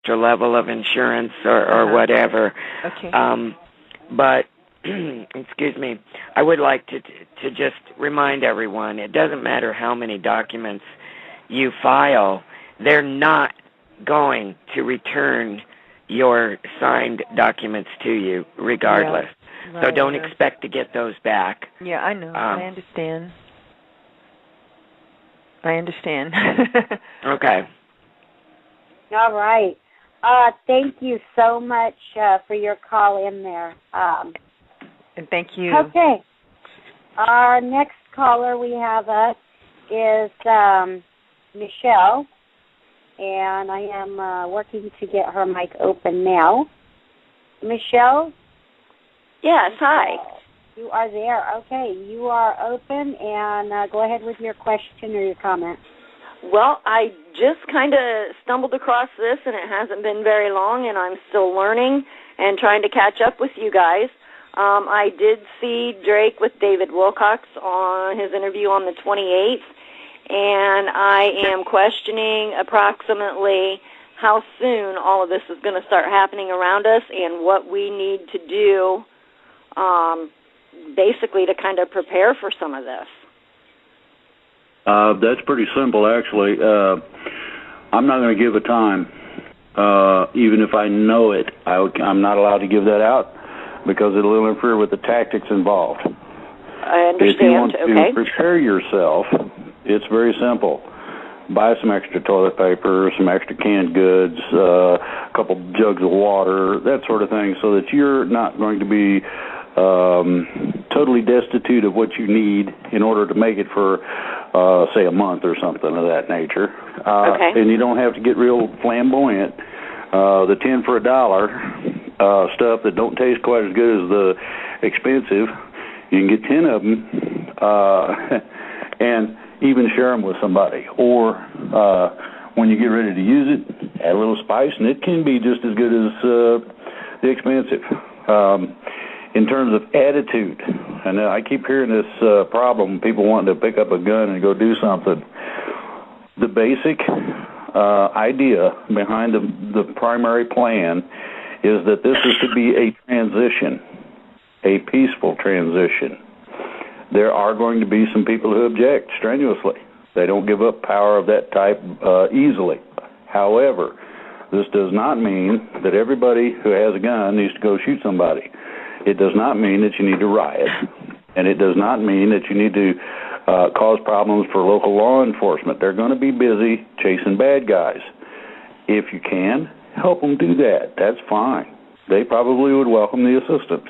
extra level of insurance or whatever. Okay. But, excuse me, I would like to just remind everyone, it doesn't matter how many documents you file, they're not going to return your signed documents to you regardless. Right, so don't expect to get those back. Yeah, I know. I understand. Okay. All right. Thank you so much for your call in there. And thank you. Okay. Our next caller we have is Michelle, and I am working to get her mic open now. Michelle? Yes, hi. You are there. Okay, you are open, and go ahead with your question or your comment. Well, I just kind of stumbled across this, and it hasn't been very long, and I'm still learning and trying to catch up with you guys. I did see Drake with David Wilcox on his interview on the 28th, and I am questioning approximately how soon all of this is going to start happening around us and what we need to do basically to kind of prepare for some of this. That's pretty simple, actually. I'm not going to give a time. Even if I know it, I'm not allowed to give that out because it'll interfere with the tactics involved. I understand. If you want to prepare yourself, it's very simple. Buy some extra toilet paper, some extra canned goods, a couple jugs of water, that sort of thing, so that you're not going to be totally destitute of what you need in order to make it for, say, a month or something of that nature. And you don't have to get real flamboyant. The 10 for $1 stuff that don't taste quite as good as the expensive, you can get 10 of them and even share them with somebody. Or when you get ready to use it, add a little spice, and it can be just as good as the expensive. In terms of attitude, and I keep hearing this problem, people wanting to pick up a gun and go do something. The basic idea behind the primary plan is that this is to be a transition, a peaceful transition. There are going to be some people who object strenuously. They don't give up power of that type easily. However, this does not mean that everybody who has a gun needs to go shoot somebody. It does not mean that you need to riot, and it does not mean that you need to cause problems for local law enforcement. They're going to be busy chasing bad guys. If you can, help them do that. That's fine. They probably would welcome the assistance.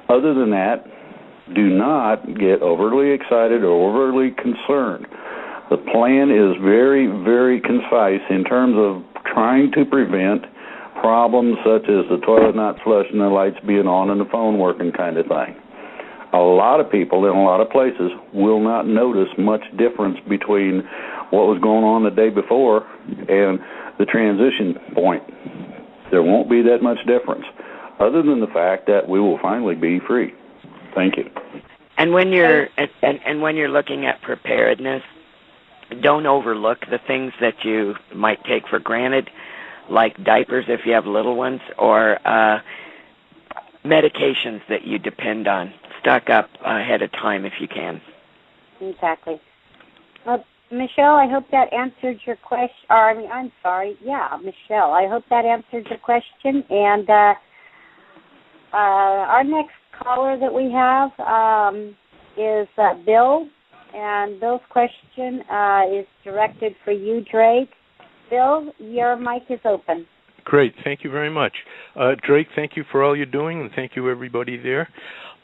Other than that, do not get overly excited or overly concerned. The plan is very, very concise in terms of trying to prevent problems such as the toilet not flushing, the lights being on, and the phone working kind of thing. A lot of people in a lot of places will not notice much difference between what was going on the day before and the transition point. There won't be that much difference, other than the fact that we will finally be free. Thank you. And when you're looking at preparedness, don't overlook the things that you might take for granted, like diapers if you have little ones, or medications that you depend on. Stock up ahead of time if you can. Exactly. Michelle, I hope that answered your question. Michelle, I hope that answered your question. And our next caller that we have is Bill, and Bill's question is directed for you, Drake. Bill, your mic is open. Great. Thank you very much. Drake, thank you for all you're doing, and thank you, everybody there.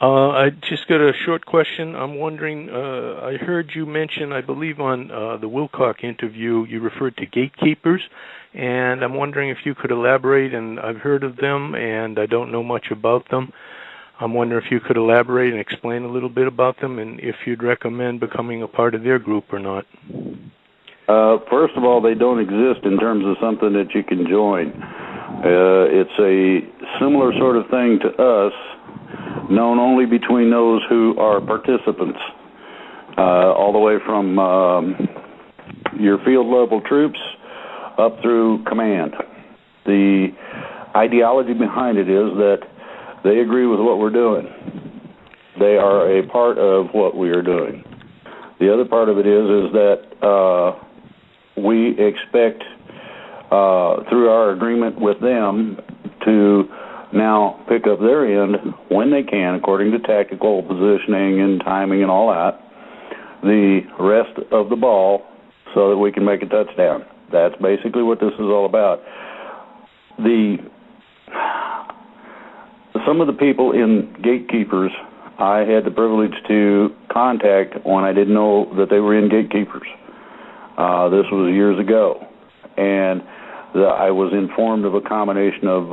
I just got a short question. I'm wondering, I heard you mention, I believe on the Wilcox interview, you referred to gatekeepers, and I'm wondering if you could elaborate, and I've heard of them, and I don't know much about them. I'm wondering if you could elaborate and explain a little bit about them, and if you'd recommend becoming a part of their group or not. First of all, they don't exist in terms of something that you can join. It's a similar sort of thing to us, known only between those who are participants, all the way from your field level troops up through command. the ideology behind it is that they agree with what we're doing. They are a part of what we are doing. The other part of it is that we expect, through our agreement with them, to now pick up their end when they can, according to tactical positioning and timing and all that, the rest of the ball so that we can make a touchdown. That's basically what this is all about. Some of the people in Gatekeepers I had the privilege to contact when I didn't know that they were in Gatekeepers. This was years ago, and I was informed of a combination of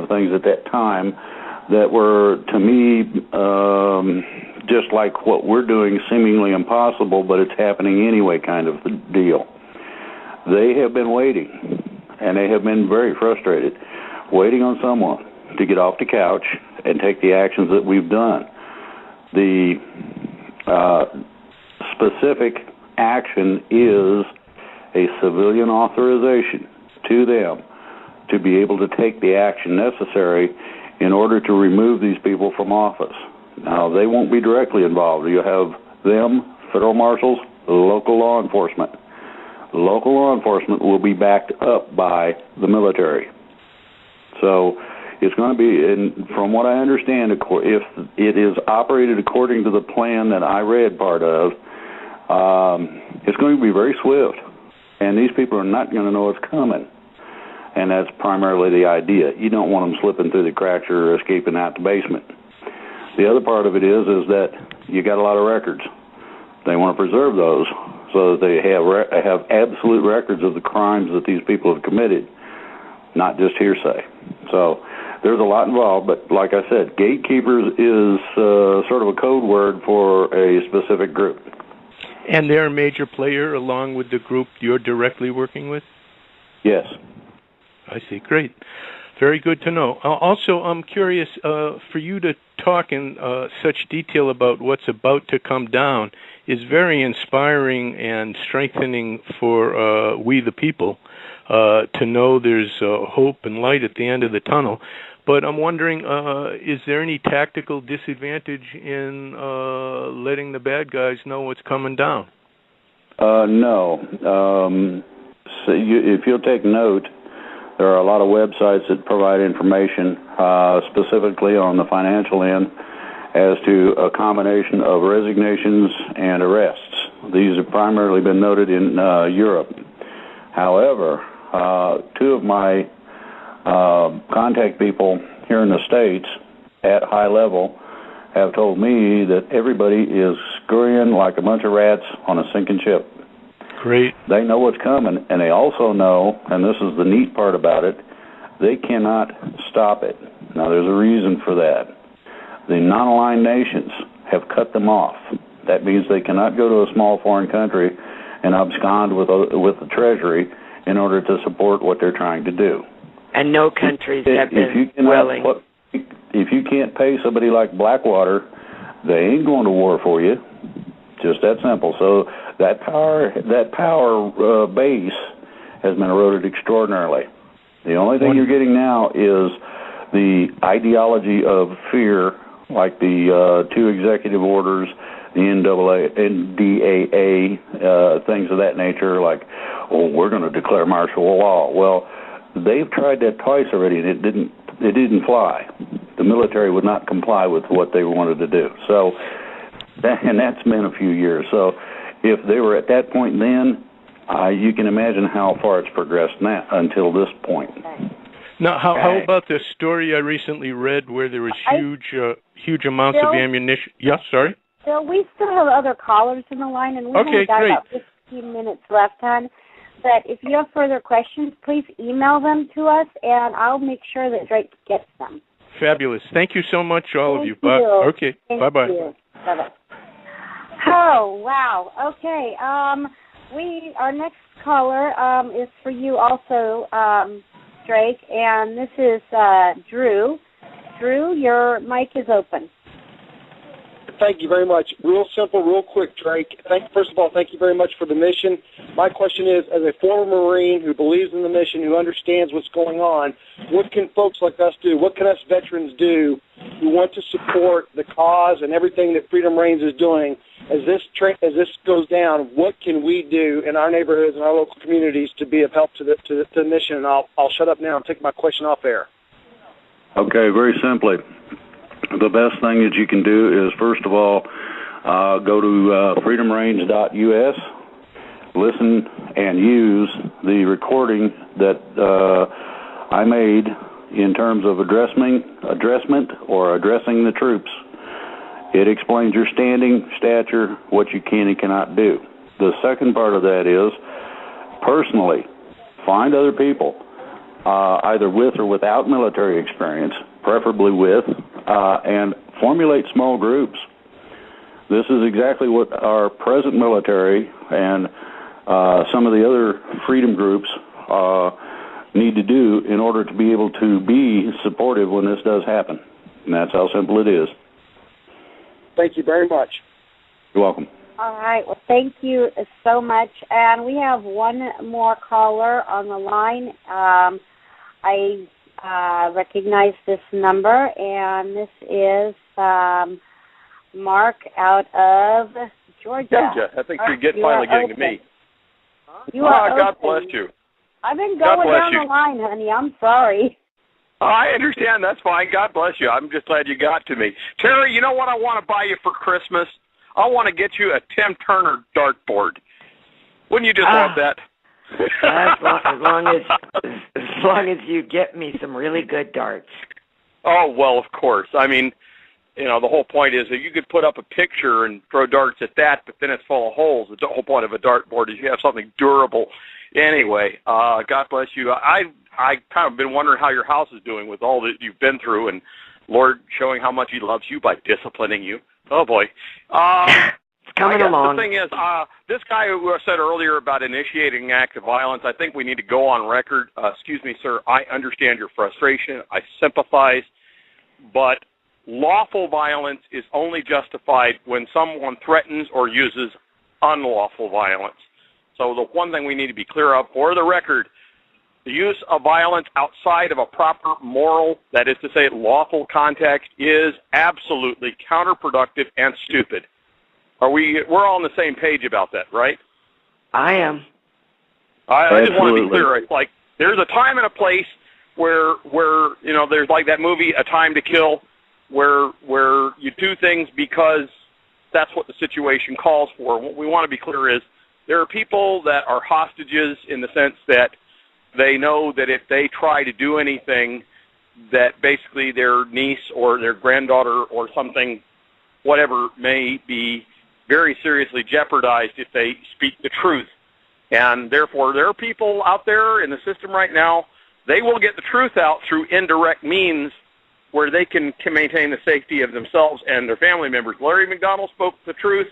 things at that time that were, to me, just like what we're doing, seemingly impossible, but it's happening anyway kind of deal. They have been waiting, and they have been very frustrated, waiting on someone to get off the couch and take the actions that we've done. The specific action is a civilian authorization to them to be able to take the action necessary in order to remove these people from office. Now, they won't be directly involved. You'll have them, federal marshals, local law enforcement. Local law enforcement will be backed up by the military. So it's going to be, and from what I understand, if it is operated according to the plan that I read part of, it's going to be very swift. And these people are not going to know it's coming. And that's primarily the idea. You don't want them slipping through the cracks or escaping out the basement. The other part of it is that you got a lot of records. They want to preserve those so that they have absolute records of the crimes that these people have committed, not just hearsay. So there's a lot involved, but like I said, Gatekeepers is sort of a code word for a specific group. And they're a major player along with the group you're directly working with? Yes. I see. Great. Very good to know. Also, I'm curious for you to talk in such detail about what's about to come down is very inspiring and strengthening for we the people to know there's hope and light at the end of the tunnel. But I'm wondering, is there any tactical disadvantage in letting the bad guys know what's coming down? No. So if you'll take note, there are a lot of websites that provide information specifically on the financial end as to a combination of resignations and arrests. These have primarily been noted in Europe. However, two of my contact people here in the States at high level have told me that everybody is scurrying like a bunch of rats on a sinking ship. Great. They know what's coming, and they also know, and this is the neat part about it, they cannot stop it. Now, there's a reason for that. The non-aligned nations have cut them off. That means they cannot go to a small foreign country and abscond with the Treasury in order to support what they're trying to do. And no countries have been willing. If you can't pay somebody like Blackwater, they ain't going to war for you. Just that simple. So that power base has been eroded extraordinarily. The only thing you're getting now is the ideology of fear, like the two executive orders, the NDAA, things of that nature, like, oh, we're going to declare martial law. Well, they've tried that twice already, and it didn't fly. The military would not comply with what they wanted to do. So, and that's been a few years. So, if they were at that point then, you can imagine how far it's progressed now until this point. Now, how about the story I recently read where there was huge amounts of ammunition? Yeah, sorry? Bill, we still have other callers in the line, and we've only got about 15 minutes left, hon. But if you have further questions, please email them to us, and I'll make sure that Drake gets them. Fabulous. Thank you so much, all of you. Thank you. Okay, bye-bye. Bye-bye. Oh, wow. Okay. Our next caller is for you also, Drake, and this is Drew. Drew, your mic is open. Thank you very much. Real simple, real quick, Drake. First of all, thank you very much for the mission. My question is, as a former Marine who believes in the mission, who understands what's going on, what can folks like us do? What can us veterans do who want to support the cause and everything that Freedom Reigns is doing? As this goes down, what can we do in our neighborhoods and our local communities to be of help to the mission? And I'll shut up now and take my question off air. Okay, very simply. The best thing that you can do is, first of all, go to freedomrange.us, listen and use the recording that I made in terms of addressing the troops. It explains your standing, stature, what you can and cannot do. The second part of that is, personally, find other people, either with or without military experience, preferably with, and formulate small groups. This is exactly what our present military and some of the other freedom groups need to do in order to be able to be supportive when this does happen. And that's how simple it is. Thank you very much. You're welcome. All right. Well, thank you so much. And we have one more caller on the line. I recognize this number, and this is Mark out of Georgia. I think you're finally getting to me. You are God bless you. I've been going down the line, honey. I'm sorry. I understand. That's fine. God bless you. I'm just glad you got to me. Teri, you know what I want to buy you for Christmas? I want to get you a Tim Turner dartboard. Wouldn't you just want that? As long as you get me some really good darts. Oh, well, of course. I mean, you know, the whole point is that you could put up a picture and throw darts at that, but then it's full of holes. The whole point of a dartboard is you have something durable. Anyway, God bless you. I kind of been wondering how your house is doing with all that you've been through, and Lord showing how much He loves you by disciplining you. Oh boy, it's coming along. The thing is, this guy who said earlier about initiating an act of violence, I think we need to go on record. Excuse me, sir. I understand your frustration. I sympathize, but lawful violence is only justified when someone threatens or uses unlawful violence. So the one thing we need to be clear of, for the record, the use of violence outside of a proper moral, that is to say lawful context, is absolutely counterproductive and stupid. We're all on the same page about that, right? I am. I just want to be clear. It's like there's a time and a place where you know, there's like that movie A Time to Kill, where you do things because that's what the situation calls for. What we want to be clear is there are people that are hostages in the sense that they know that if they try to do anything, that basically their niece or their granddaughter or something, whatever, may be very seriously jeopardized if they speak the truth. And therefore, there are people out there in the system right now, they will get the truth out through indirect means where they can maintain the safety of themselves and their family members. Larry McDonald spoke the truth,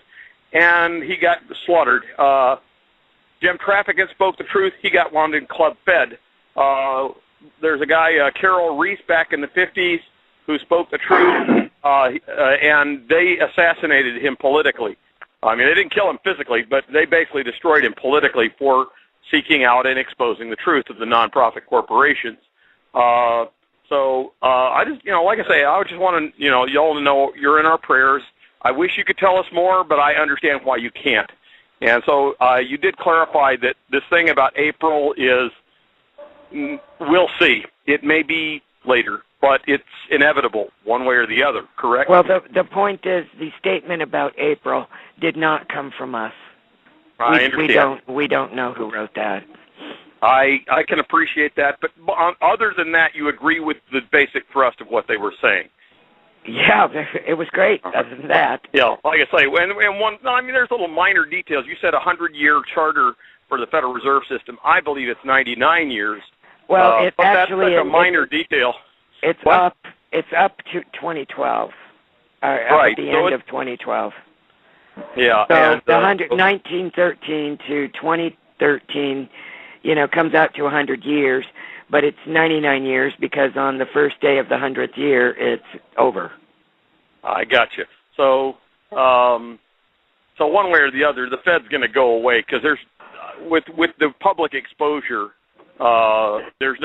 and he got slaughtered. Jim Trafficant spoke the truth. He got London Club fed. There's a guy, Carol Reese, back in the 50s, who spoke the truth, and they assassinated him politically. I mean, they didn't kill him physically, but they basically destroyed him politically for seeking out and exposing the truth of the nonprofit corporations. So I just, you know, like I say, I just want to, you know, y'all to know you're in our prayers. I wish you could tell us more, but I understand why you can't. And so you did clarify that this thing about April is, we'll see. It may be later, but it's inevitable one way or the other, correct? Well, the point is the statement about April did not come from us. I understand. We don't know who wrote that. I can appreciate that, but other than that, you agree with the basic thrust of what they were saying. Yeah, it was great. Other than that, yeah, like I say, and one. I mean, there's little minor details. You said 100-year charter for the Federal Reserve System. I believe it's 99 years. Well, it but actually that's such a minor detail. It's what? up. It's up to 2012. Right. At the end of 2012. Yeah. So and, the 1913 to 2013, you know, comes out to 100 years, but it's 99 years because on the first day of the 100th year, it's over. I got you. So So one way or the other, the Fed's going to go away because there's with the public exposure, there's